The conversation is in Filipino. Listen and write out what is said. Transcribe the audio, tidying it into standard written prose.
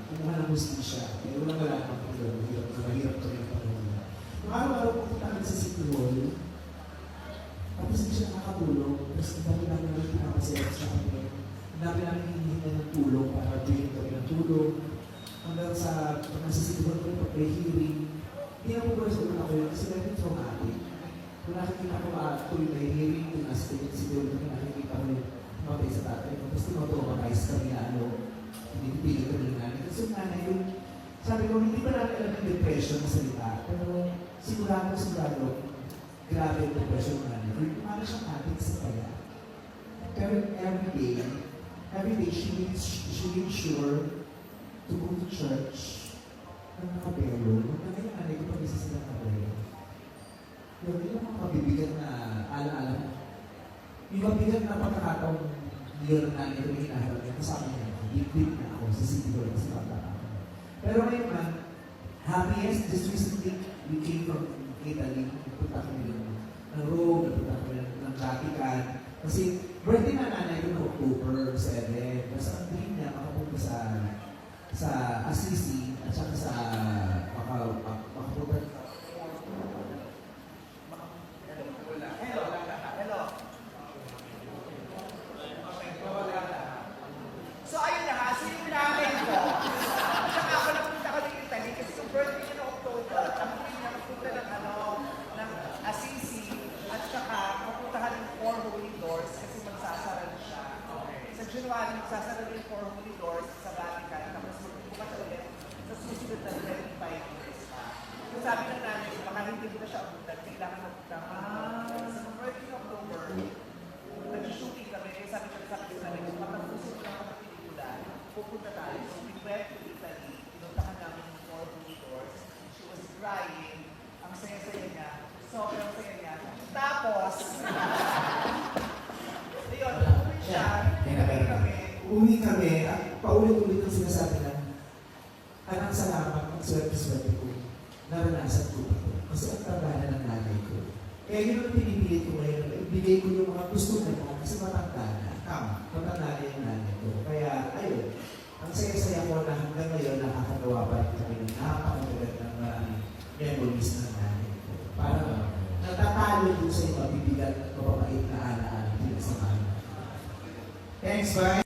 kumuha ng hustisya. Pero wala naman po doon. Mahirap to yung panahon. Nung araw-araw po kami sa City Hall, tapos hindi siya nakakatulong. Tapos ang dami namin namin pinapasaya sa amin. Ang dami namin hinihingi ng tulong para bigyan kami ng tulong. Hanggang sa nasa City Hall ko pag may hearing, hindi na po ba sa una ko yun kasi meron traumatic. Kung nakikita ko tuloy na hearing, kung nasa City Hall ko nakikita ko yung matay sa tatay ko. Tapos tinotraumatize kami na pinipili kami ng nanay. Kasi yung nanay yung, sabi ko, hindi ba namin alam yung depression na salita? Pero sigurado, grabe yung depression ng nanay. Kumana siyang ating sa kaya. Pero every day, she made sure to go to church ng nakabelo. Magkakaya yung nanay ko pag isa sila nakabelo. Yung mga mabibigat na ala-ala mo. Yung mabigat na pagkakataong yun ng nanay ko yung hinaharap niya, kasama niya. Deep na ako sa City Hall sa bata ako. Pero ngayon man, happiest, just recently, we came from Italy. Napunta kami ng Rome, napunta kami ng Vatican. Kasi birthday na nanay ko ng October 7. Basta ang dream niya makapunta sa Assisi at saka sa makapunta. So ayun na nga, so yung nanay ko, saka ako napunta ko ng Italy kasi yung birthday niya ng October, ang dream niya magpunta ng Assisi at saka mapuntahan ng Four Holy Doors kasi magsasara na siya. Sa January, magsasara na yung Four Holy Doors sa Vatican tapos magbubukas ulit sa susunod na 25 years pa. Yung sabi ng nanay ko, baka hindi mo na siya abutan, kailangan magpunta ka. Sa birthday ng October, nag-shooting kami, kaya sabi ko sa akin nanay ko, matapusok na ako ng pelikula, pupunta tayo. So we went to Italy, pinuntahan namin yung Four Holy Doors. She was crying, ang saya-saya niya, sobrang saya niya. Tapos, ayun, umuwi siya, Uwi kami at paulit-ulit ang sinasabi na, anak, salamat, ang swerte-swerte ko. Naranasan ko ito. Kasi ang tanda ng nanay ko. Kaya yun ang pinipilit ko ngayon. Ibigay ko yung mga gusto na mo kasi matanda na. Matanda na yung nanay ko. Kaya, ayun. Ang saya-saya ko na hanggang ngayon nakakagawa pa rin kami ng napakagagad ng maraming memories ng nanay ko. Parang natatalo dun sa yung mabibigat at mapapait na ala-ala din sa kanila. Thanks, bye!